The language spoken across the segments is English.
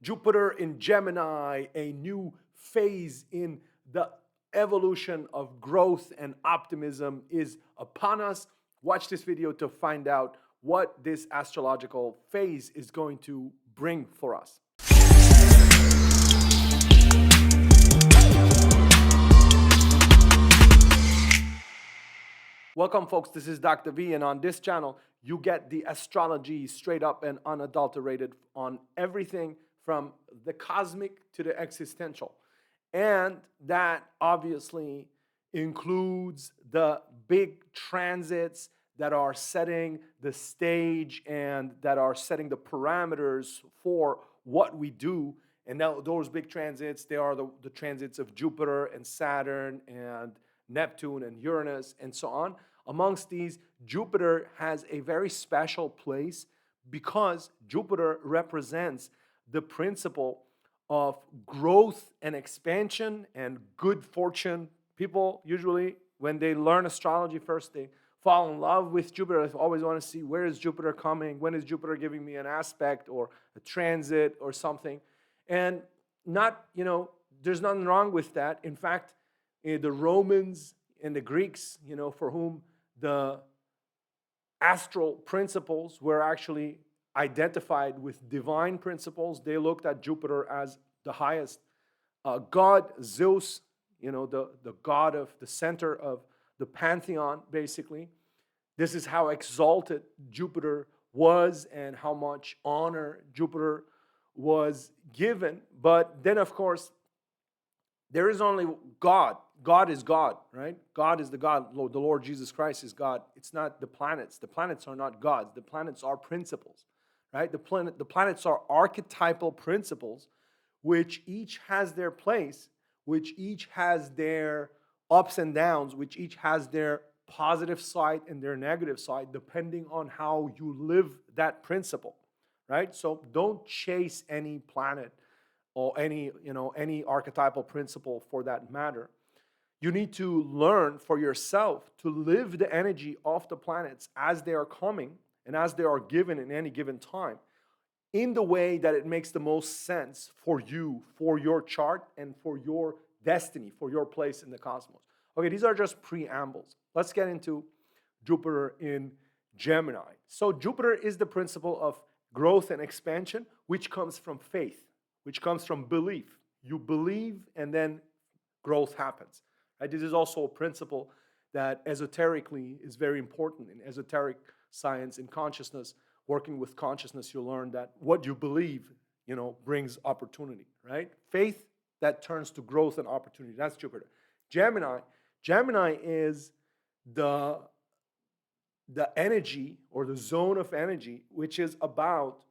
Jupiter in Gemini, a new phase in the evolution of growth and optimism is upon us. Watch this video to find out what this astrological phase is going to bring for us. Welcome, folks. This is Dr. V, and on this channel, you get the astrology straight up and unadulterated on everything from the cosmic to the existential. And that obviously includes the big transits that are setting the stage and that are setting the parameters for what we do. And now those big transits, they are the transits of Jupiter and Saturn and Neptune and Uranus and so on. Amongst these, Jupiter has a very special place because Jupiter represents the principle of growth and expansion and good fortune. People usually, when they learn astrology first, they fall in love with Jupiter. They always want to see, where is Jupiter coming? When is Jupiter giving me an aspect or a transit or something? And there's nothing wrong with that. In fact, the Romans and the Greeks, for whom the astral principles were actually identified with divine principles, they looked at Jupiter as the highest god. Zeus, the god of the center of the pantheon, basically. This is how exalted Jupiter was and how much honor Jupiter was given. But then, of course, there is only God. God is God, right? God is the God. The Lord Jesus Christ is God. It's not the planets. The planets are not gods. The planets are principles, right? The planets are archetypal principles, which each has their place, which each has their ups and downs, which each has their positive side and their negative side, depending on how you live that principle, right? So don't chase any planet or any archetypal principle for that matter. You need to learn for yourself to live the energy of the planets as they are coming and as they are given in any given time in the way that it makes the most sense for you, for your chart, and for your destiny, for your place in the cosmos. Okay, these are just preambles. Let's get into Jupiter in Gemini. So Jupiter is the principle of growth and expansion, which comes from faith, which comes from belief. You believe and then growth happens. Right? This is also a principle that esoterically is very important. In esoteric science, in consciousness, working with consciousness, you learn that what you believe, brings opportunity, right? Faith that turns to growth and opportunity. That's Jupiter. Gemini is the energy or the zone of energy, which is about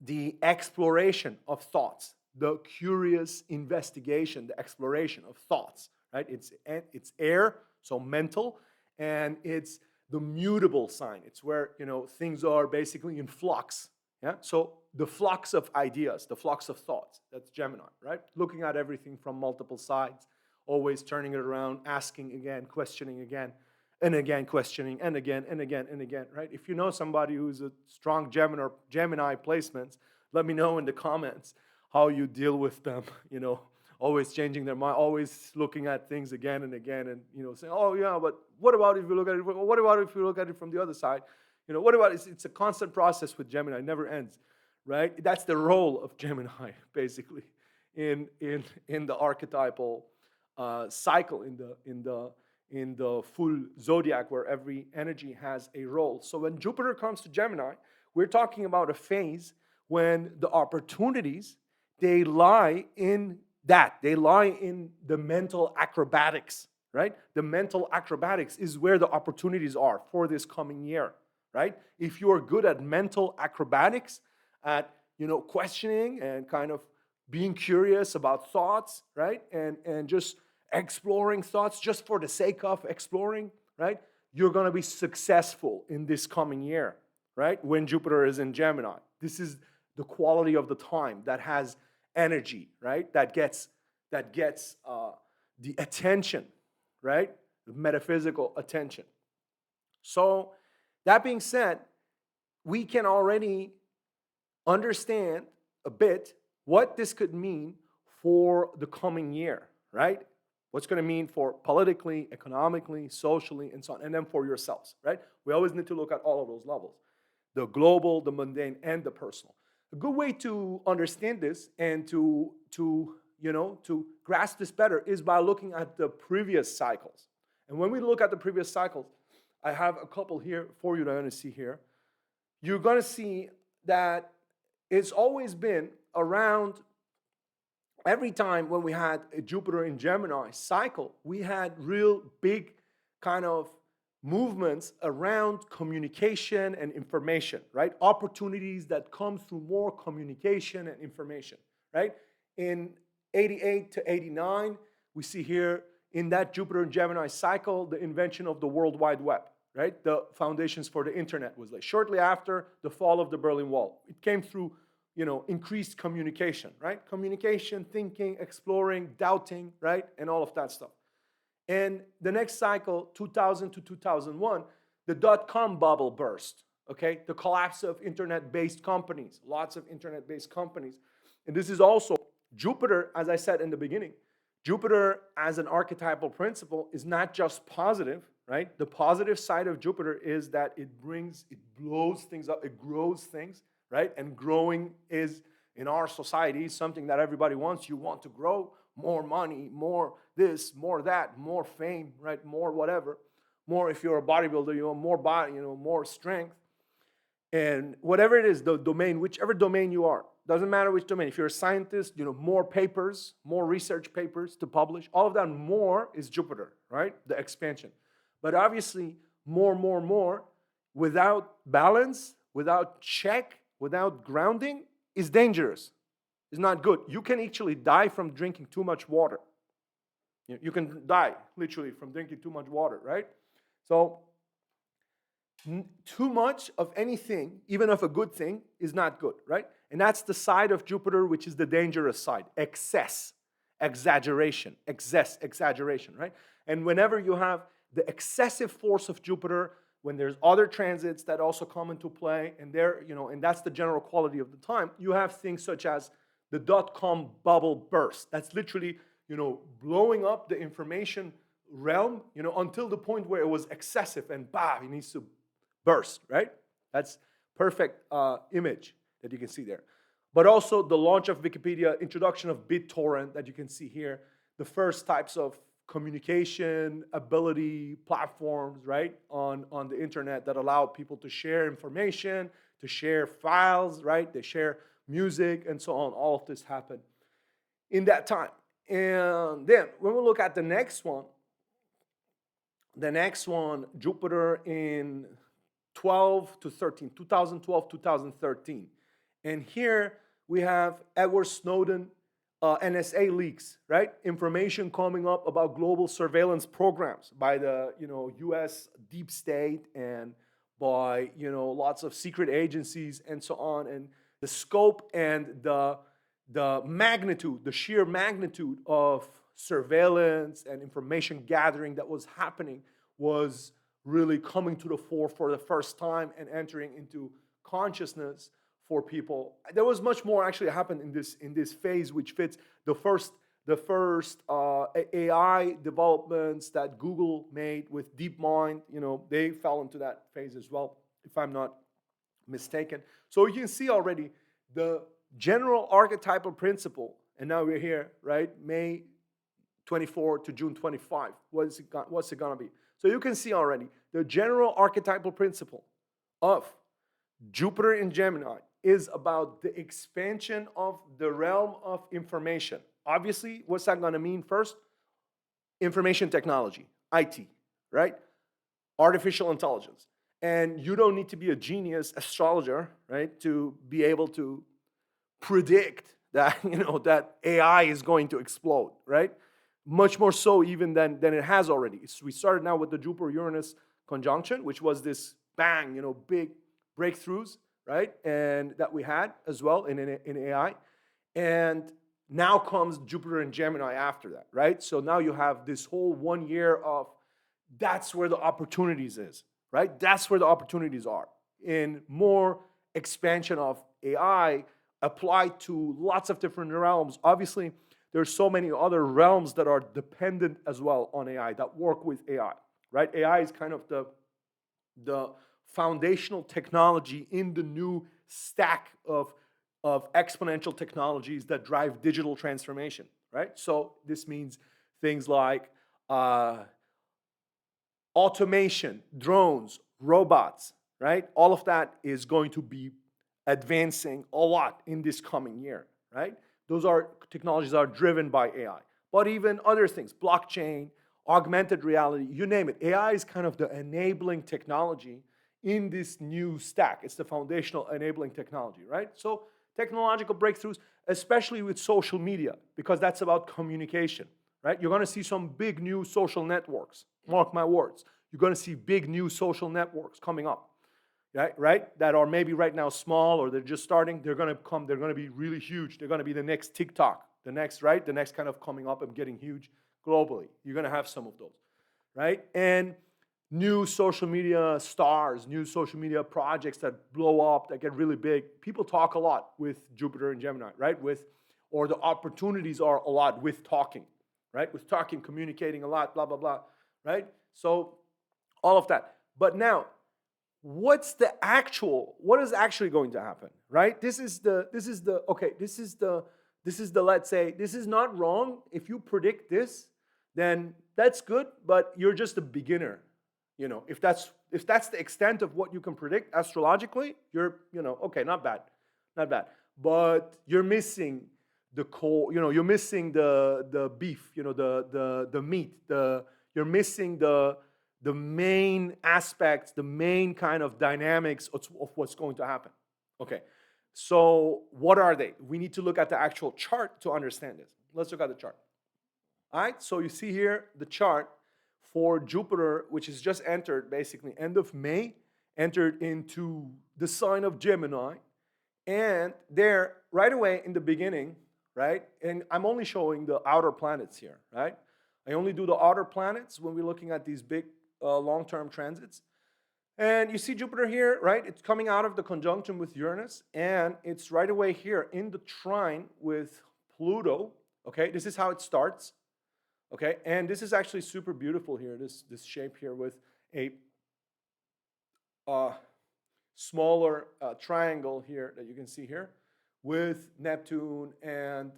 the exploration of thoughts, the curious investigation, the exploration of thoughts, right? It's air, so mental, and it's the mutable sign. It's where, things are basically in flux, yeah? So the flux of ideas, the flux of thoughts, that's Gemini, right? Looking at everything from multiple sides, always turning it around, asking again, questioning again, and again, questioning, and again, and again, and again, right? If you know somebody who's a strong Gemini placements, let me know in the comments how you deal with them, always changing their mind, always looking at things again and again, and, saying, oh, yeah, but what about if you look at it, what about if you look at it from the other side? What about it? It's a constant process with Gemini, it never ends, right? That's the role of Gemini, basically, in the archetypal cycle, in the full zodiac, where every energy has a role. So when Jupiter comes to Gemini, we're talking about a phase when the opportunities, they lie in that. They lie in the mental acrobatics, right? The mental acrobatics is where the opportunities are for this coming year, right? If you are good at mental acrobatics, at, questioning and kind of being curious about thoughts, right? And just exploring thoughts just for the sake of exploring, right? You're going to be successful in this coming year, right? When Jupiter is in Gemini. This is the quality of the time that has energy, right? That gets the attention, right? The metaphysical attention. So that being said, we can already understand a bit what this could mean for the coming year, right? What's going to mean for politically, economically, socially, and so on, and then for yourselves, right? We always need to look at all of those levels, the global, the mundane, and the personal. A good way to understand this and to grasp this better is by looking at the previous cycles. And when we look at the previous cycles, I have a couple here for you that I'm going to see here. You're going to see that it's always been around every time when we had a Jupiter in Gemini cycle, we had real big kind of movements around communication and information, right? Opportunities that come through more communication and information, right? In 88 to 89, we see here in that Jupiter and Gemini cycle, the invention of the World Wide Web, right? The foundations for the internet was laid. Shortly after the fall of the Berlin Wall, it came through, increased communication, right? Communication, thinking, exploring, doubting, right? And all of that stuff. And the next cycle, 2000 to 2001, the dot-com bubble burst, okay? The collapse of internet-based companies, lots of internet-based companies. And this is also Jupiter, as I said in the beginning, Jupiter as an archetypal principle is not just positive, right? The positive side of Jupiter is that it blows things up, it grows things, right? And growing is, in our society, something that everybody wants. You want to grow, more money, more this, more that, more fame, right? More whatever. More if you're a bodybuilder, you want more body, more strength. And whatever it is, the domain, whichever domain you are, doesn't matter which domain. If you're a scientist, more papers, more research papers to publish. All of that more is Jupiter, right? The expansion. But obviously, more, without balance, without check, without grounding, is dangerous. It's not good. You can actually die from drinking too much water. You can die, literally, from drinking too much water, right? So, too much of anything, even of a good thing, is not good, right? And that's the side of Jupiter, which is the dangerous side. Excess, exaggeration, exaggeration, right? And whenever you have the excessive force of Jupiter, when there's other transits that also come into play, and and that's the general quality of the time, you have things such as the dot-com bubble burst. That's literally, blowing up the information realm, until the point where it was excessive and it needs to burst, right? That's perfect image that you can see there. But also the launch of Wikipedia, introduction of BitTorrent that you can see here, the first types of communication ability platforms, right, on the internet that allow people to share information, to share files, right? They share music and so on. All of this happened in that time. And then when we look at the next one, Jupiter in 12 to 13, 2012, 2013. And here we have Edward Snowden, NSA leaks, right? Information coming up about global surveillance programs by the, U.S. deep state and by, lots of secret agencies and so on. And the scope and the magnitude, the sheer magnitude of surveillance and information gathering that was happening was really coming to the fore for the first time and entering into consciousness for people. There was much more actually happened in this phase, which fits the first AI developments that Google made with DeepMind. They fell into that phase as well, if I'm not mistaken. So you can see already the general archetypal principle, and now we're here, right? May 24 to June 25. What's it gonna be? So you can see already the general archetypal principle of Jupiter in Gemini is about the expansion of the realm of information. Obviously, what's that going to mean first? Information technology, IT, right? Artificial intelligence. And you don't need to be a genius astrologer, right, to be able to predict that, that AI is going to explode, right? Much more so even than it has already. We started now with the Jupiter-Uranus conjunction, which was this bang, big breakthroughs, right? And that we had as well in AI. And now comes Jupiter and Gemini after that, right? So now you have this whole 1 year of that's where the opportunities is, right? That's where the opportunities are in more expansion of AI, applied to lots of different realms. Obviously, there's so many other realms that are dependent as well on AI, that work with AI, right? AI is kind of the foundational technology in the new stack of exponential technologies that drive digital transformation, right? So this means things like automation, drones, robots, right? All of that is going to be advancing a lot in this coming year, right? Those are technologies that are driven by AI. But even other things, blockchain, augmented reality, you name it. AI is kind of the enabling technology in this new stack. It's the foundational enabling technology, right? So technological breakthroughs, especially with social media, because that's about communication, right? You're going to see some big new social networks. Mark my words. You're going to see big new social networks coming up, right? That are maybe right now small or they're just starting. They're going to come. They're going to be really huge. They're going to be the next TikTok, the next, right? The next kind of coming up and getting huge globally. You're going to have some of those, right? And new social media stars, new social media projects that blow up, that get really big. People talk a lot with Jupiter and Gemini, right? Or the opportunities are a lot with talking, right? With talking, communicating a lot, blah, blah, blah, right? So all of that. But now, what is actually going to happen, right? This is the, let's say, this is not wrong. If you predict this, then that's good, but you're just a beginner. You know, if that's the extent of what you can predict astrologically, you're, okay, not bad. But you're missing the core, you're missing the beef, the meat, you're missing the main aspects, the main kind of dynamics of what's going to happen. Okay, so what are they? We need to look at the actual chart to understand this. Let's look at the chart. All right, so you see here the chart for Jupiter, which has just entered, basically end of May, entered into the sign of Gemini. And there, right away in the beginning, right, and I'm only showing the outer planets here, right? I only do the outer planets when we're looking at these big long-term transits. And you see Jupiter here, right? It's coming out of the conjunction with Uranus, and it's right away here in the trine with Pluto. Okay, this is how it starts. Okay, and this is actually super beautiful here, this shape here with a smaller triangle here that you can see here with Neptune and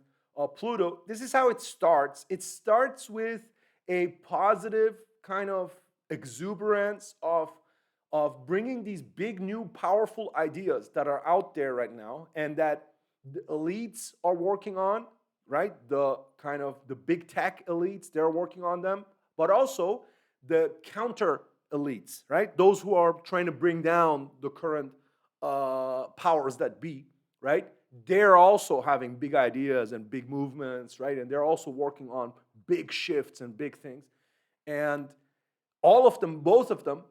Pluto. This is how it starts. It starts with a positive kind of exuberance of bringing these big, new, powerful ideas that are out there right now and that the elites are working on, right? The kind of the big tech elites, they're working on them, but also the counter elites, right? Those who are trying to bring down the current powers that be, right? They're also having big ideas and big movements, right? And they're also working on big shifts and big things. And all of them,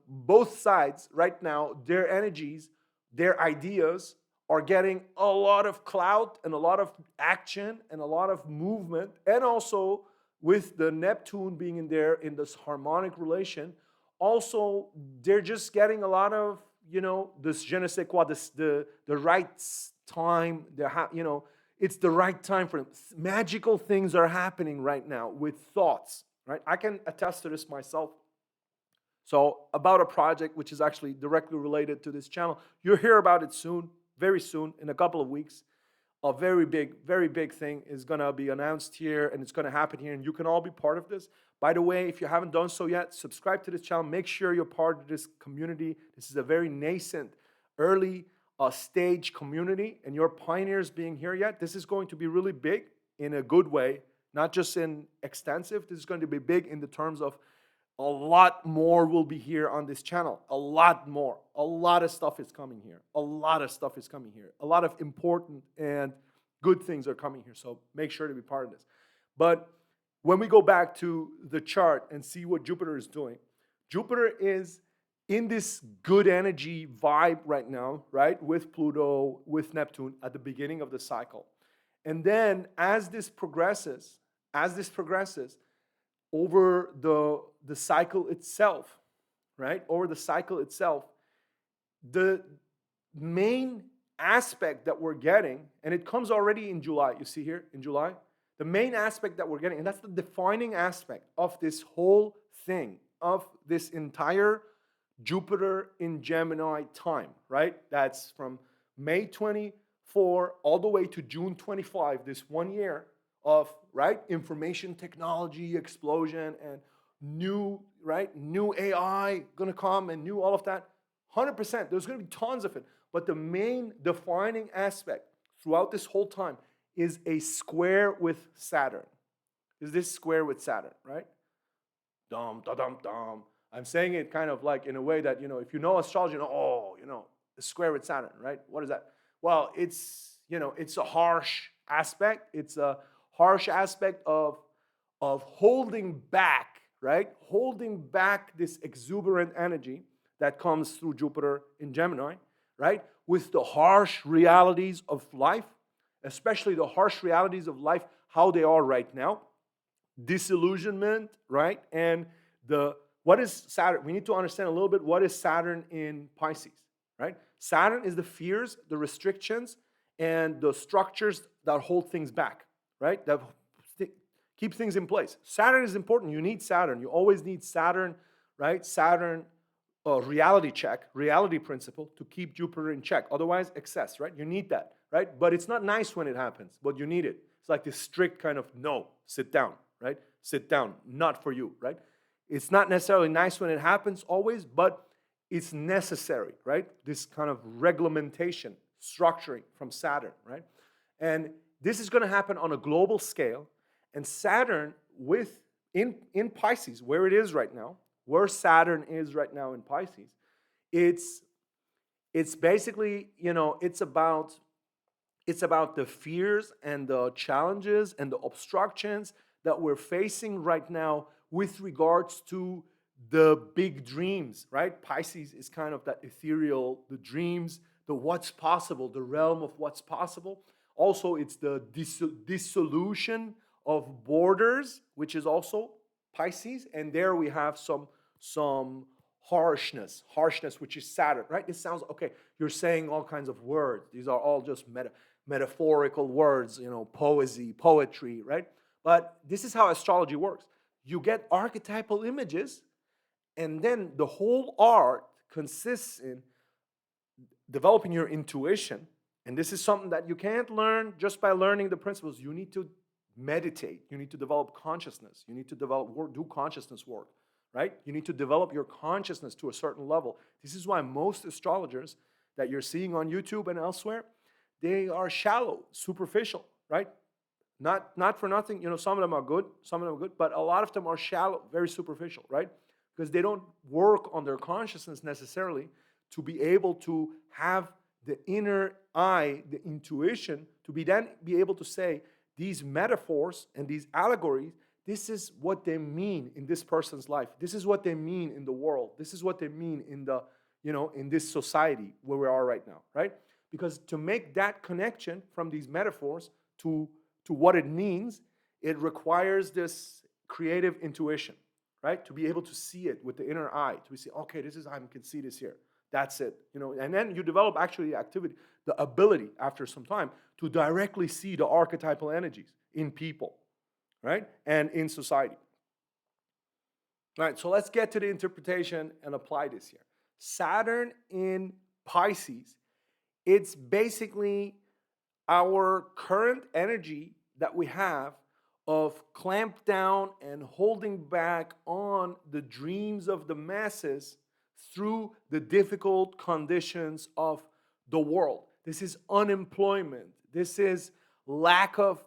both sides right now, their energies, their ideas are getting a lot of clout and a lot of action and a lot of movement. And also with the Neptune being in there in this harmonic relation, also they're just getting a lot of, this je ne sais quoi, the right time, it's the right time for them. Magical things are happening right now with thoughts, right? I can attest to this myself. So about a project which is actually directly related to this channel, you'll hear about it soon, very soon, in a couple of weeks. A very big thing is going to be announced here, and it's going to happen here, and you can all be part of this. By the way, if you haven't done so yet, subscribe to this channel. Make sure you're part of this community. This is a very nascent, early stage community, and you're pioneers being here yet. This is going to be really big in a good way, not just in extensive. This is going to be big in the terms of a lot more will be here on this channel. A lot more. A lot of stuff is coming here. A lot of important and good things are coming here. So make sure to be part of this. But when we go back to the chart and see what Jupiter is doing, Jupiter is in this good energy vibe right now, right? With Pluto, with Neptune at the beginning of the cycle. And then as this progresses, over the cycle itself, right? Over the cycle itself, the main aspect that we're getting, and it comes already in July, you see here in July, the main aspect that we're getting, and that's the defining aspect of this whole thing, of this entire Jupiter in Gemini time, right? That's from May 24 all the way to June 25, this 1 year of, right, information technology explosion and new, right, new AI gonna come and new all of that. 100%, there's gonna be tons of it. But the main defining aspect throughout this whole time is a square with Saturn. Is this square with Saturn, right? Dum, da, dum, dum. I'm saying it kind of like in a way that, if you know astrology, the square with Saturn, right? What is that? Well, it's a harsh aspect. It's a harsh aspect of holding back, right? Holding back this exuberant energy that comes through Jupiter in Gemini, right? With the harsh realities of life, especially the harsh realities of life, how they are right now, disillusionment, right? And what is Saturn? We need to understand a little bit what is Saturn in Pisces, right? Saturn is the fears, the restrictions, and the structures that hold things back, right? That keep things in place. Saturn is important. You need Saturn. You always need Saturn, right? Saturn, reality check, reality principle to keep Jupiter in check. Otherwise, excess, right? You need that, right? But it's not nice when it happens, but you need it. It's like this strict kind of, no, sit down, right? Sit down, not for you, right? It's not necessarily nice when it happens always, but it's necessary, right? This kind of reglementation, structuring from Saturn, right? And this is going to happen on a global scale. And Saturn in Pisces, where it is right now, where Saturn is right now in Pisces, it's basically, it's about the fears and the challenges and the obstructions that we're facing right now with regards to the big dreams, right? Pisces is kind of that ethereal, the dreams, the what's possible, the realm of what's possible. Also, it's the dissolution of borders, which is also Pisces. And there we have some harshness, which is Saturn, right? This sounds, okay, you're saying all kinds of words. These are all just metaphorical words, poetry, right? But this is how astrology works. You get archetypal images, and then the whole art consists in developing your intuition. And this is something that you can't learn just by learning the principles. You need to meditate. You need to develop consciousness. You need to do consciousness work, right? You need to develop your consciousness to a certain level. This is why most astrologers that you're seeing on YouTube and elsewhere, they are shallow, superficial, right? Not for nothing, some of them are good, but a lot of them are shallow, very superficial, right? Because they don't work on their consciousness necessarily to be able to have the inner eye, the intuition, to be able to say these metaphors and these allegories, this is what they mean in this person's life. This is what they mean in the world. This is what they mean in in this society where we are right now, right? Because to make that connection from these metaphors to what it means, it requires this creative intuition, right? To be able to see it with the inner eye, to see, okay, I can see this here. That's it, And then you develop actually the ability after some time to directly see the archetypal energies in people, right? And in society. All right, so let's get to the interpretation and apply this here. Saturn in Pisces, it's basically our current energy that we have of clamp down and holding back on the dreams of the masses through the difficult conditions of the world. This is unemployment. This is lack of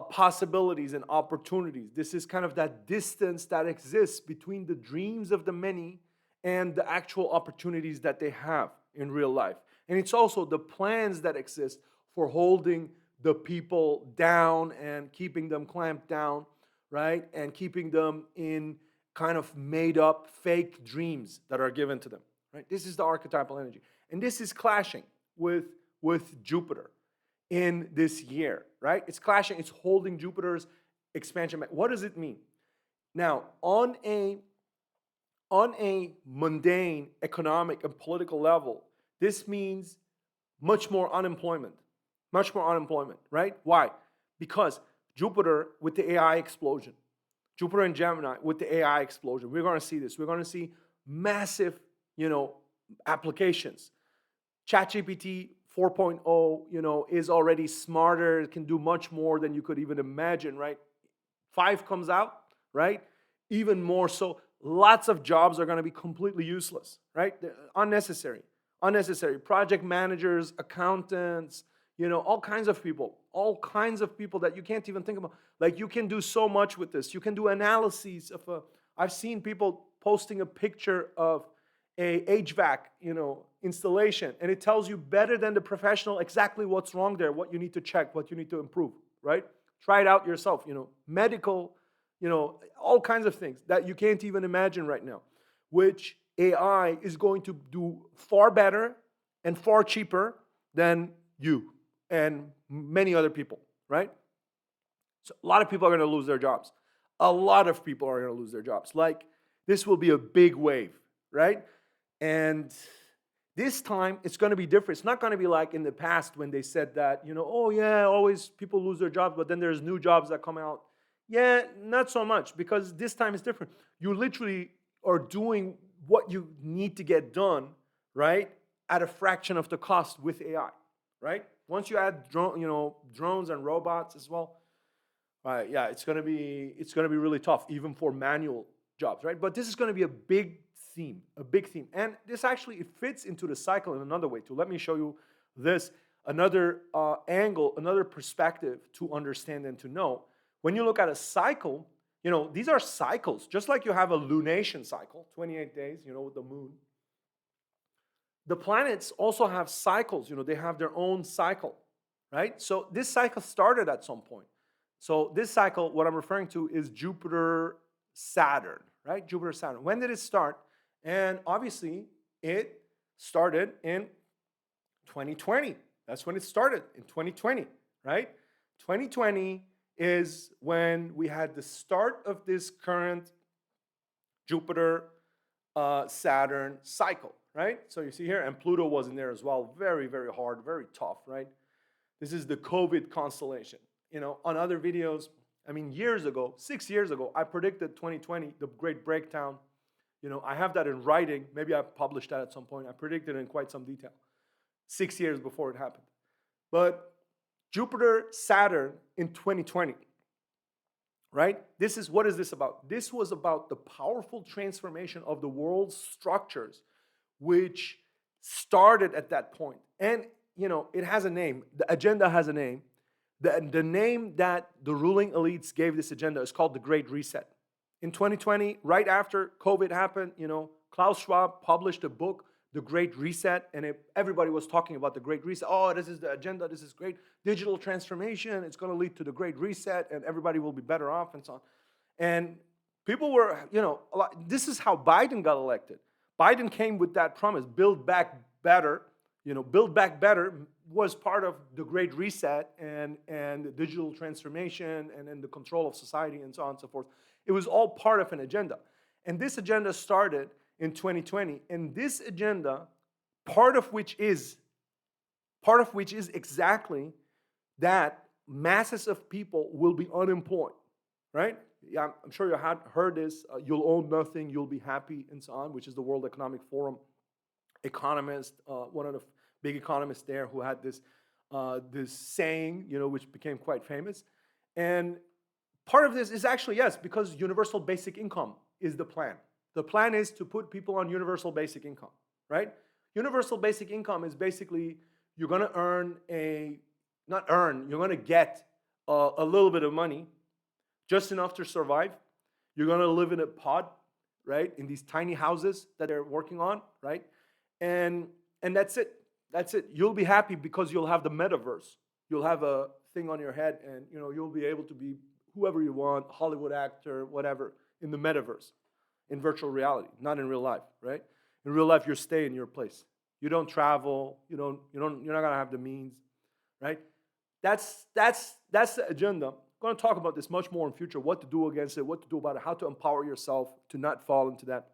possibilities and opportunities. This is kind of that distance that exists between the dreams of the many and the actual opportunities that they have in real life. And it's also the plans that exist for holding the people down and keeping them clamped down, right? And keeping them in kind of made up fake dreams that are given to them, right? This is the archetypal energy. And this is clashing with Jupiter in this year, right? It's clashing, it's holding Jupiter's expansion. What does it mean? Now, on a mundane economic and political level, this means much more unemployment. Much more unemployment, right? Why? Because Jupiter with the AI explosion, Jupiter and Gemini with the AI explosion, we're going to see this. We're going to see massive, applications. ChatGPT 4.0, is already smarter. It can do much more than you could even imagine, right? 5 comes out, right? Even more so. Lots of jobs are going to be completely useless, right? They're unnecessary. Unnecessary. Project managers, accountants, all kinds of people. All kinds of people that you can't even think about. Like, you can do so much with this. You can do analyses of I've seen people posting a picture of a HVAC, installation, and it tells you better than the professional exactly what's wrong there, what you need to check, what you need to improve, right? Try it out yourself, medical, all kinds of things that you can't even imagine right now, which AI is going to do far better and far cheaper than you and many other people, right? So a lot of people are going to lose their jobs. A lot of people are going to lose their jobs. Like, this will be a big wave, right? And this time it's going to be different. It's not going to be like in the past when they said that, oh yeah, always people lose their jobs, but then there's new jobs that come out. Yeah, not so much, because this time is different. You literally are doing what you need to get done, right, at a fraction of the cost with AI, right? Once you add drones and robots as well, right? Yeah, it's gonna be really tough, even for manual jobs, right? But this is gonna be a big theme, and this actually, it fits into the cycle in another way too. Let me show you this, another angle, another perspective to understand and to know. When you look at a cycle, these are cycles, just like you have a lunation cycle, 28 days, with the moon. The planets also have cycles, they have their own cycle, right? So this cycle started at some point. So this cycle, what I'm referring to, is Jupiter Saturn, right? Jupiter Saturn. When did it start? And obviously, it started in 2020. That's when it started, in 2020, right? 2020 is when we had the start of this current Jupiter Saturn cycle, right? So you see here, and Pluto was in there as well. Very, very hard, very tough, right? This is the COVID constellation. On other videos, years ago, 6 years ago, I predicted 2020, the great breakdown. I have that in writing. Maybe I published that at some point. I predicted it in quite some detail 6 years before it happened. But Jupiter, Saturn in 2020, right? What is this about? This was about the powerful transformation of the world's structures, which started at that point. And, it has a name. The agenda has a name. The name that the ruling elites gave this agenda is called the Great Reset. In 2020, right after COVID happened, Klaus Schwab published a book, The Great Reset, and everybody was talking about the Great Reset. Oh, this is the agenda, this is great. Digital transformation, it's going to lead to the Great Reset, and everybody will be better off, and so on. And people were, this is how Biden got elected. Biden came with that promise, build back better. Build back better was part of the Great Reset and the digital transformation and then the control of society and so on and so forth. It was all part of an agenda. And this agenda started in 2020. And this agenda, part of which is exactly that masses of people will be unemployed, right? Yeah, I'm sure you had heard this. You'll own nothing, you'll be happy, and so on, which is the World Economic Forum economist, one of the big economists there, who had this saying, which became quite famous. And part of this is actually, yes, because universal basic income is the plan. The plan is to put people on universal basic income, right? Universal basic income is basically, you're going to you're going to get a little bit of money, just enough to survive. You're going to live in a pod, right? In these tiny houses that they're working on, right? And that's it. That's it. You'll be happy because you'll have the metaverse. You'll have a thing on your head, and you'll be able to be whoever you want, Hollywood actor, whatever, in the metaverse, in virtual reality, not in real life, right? In real life, you're staying in your place. You don't travel. You're not gonna have the means, right? That's the agenda. I'm going to talk about this much more in future. What to do against it, what to do about it, how to empower yourself to not fall into that.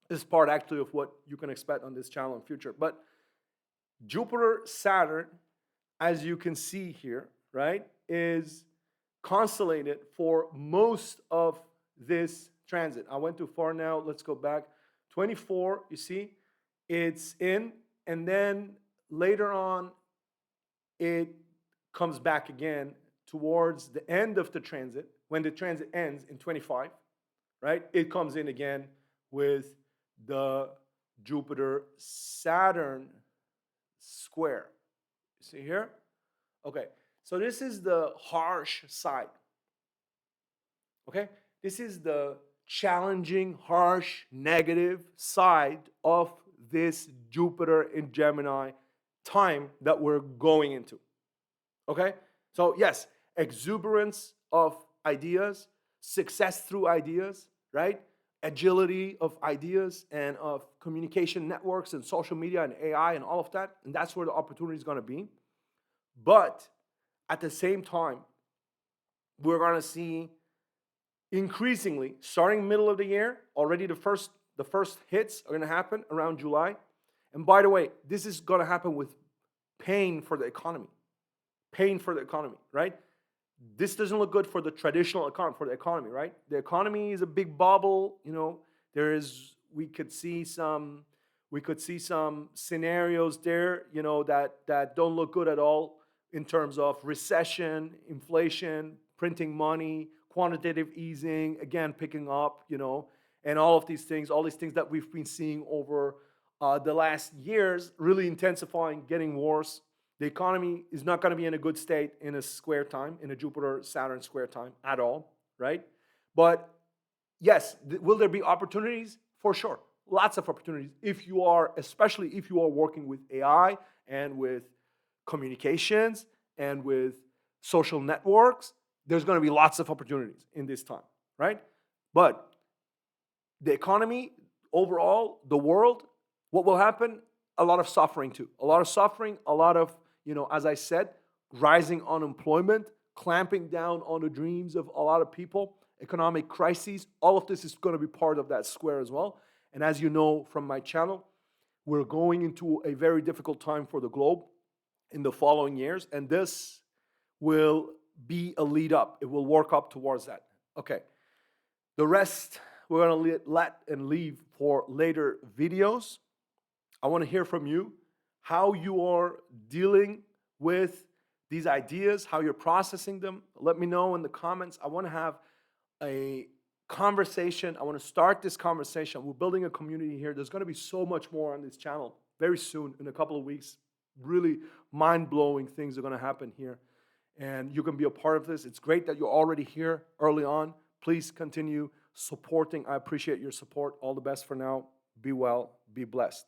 This is part actually of what you can expect on this channel in future. But Jupiter, Saturn, as you can see here, right, is constellated for most of this transit. I went too far now. Let's go back. 24, you see, it's in, and then later on, it comes back again towards the end of the transit. When the transit ends in 25, right, it comes in again with the Jupiter Saturn square. See here? Okay, so this is the harsh side. Okay, this is the challenging, harsh, negative side of this Jupiter in Gemini time that we're going into. Okay, so yes, exuberance of ideas, success through ideas, right? Agility of ideas and of communication networks and social media and AI and all of that. And that's where the opportunity is going to be. But at the same time, we're going to see increasingly, starting middle of the year, already the first hits are going to happen around July. And by the way, this is going to happen with pain for the economy. Pain for the economy, right? This doesn't look good for the traditional economy, right? The economy is a big bubble. You know, we could see some scenarios there, you know, that don't look good at all in terms of recession, inflation, printing money, quantitative easing, again picking up, you know, and all these things that we've been seeing over the last years, really intensifying, getting worse. The economy is not going to be in a good state in a square time, in a Jupiter-Saturn square time at all, right? But yes, will there be opportunities? For sure. Lots of opportunities. Especially if you are working with AI and with communications and with social networks, there's going to be lots of opportunities in this time, right? But the economy, overall, the world, what will happen? A lot of suffering too. A lot of suffering, a lot of, you know, as I said, rising unemployment, clamping down on the dreams of a lot of people, economic crises. All of this is going to be part of that square as well. And as you know from my channel, we're going into a very difficult time for the globe in the following years. And this will be a lead up. It will work up towards that. Okay. The rest we're going to let and leave for later videos. I want to hear from you how you are dealing with these ideas, how you're processing them. Let me know in the comments. I want to have a conversation. I want to start this conversation. We're building a community here. There's going to be so much more on this channel very soon, in a couple of weeks. Really mind-blowing things are going to happen here. And you can be a part of this. It's great that you're already here early on. Please continue supporting. I appreciate your support. All the best for now. Be well. Be blessed.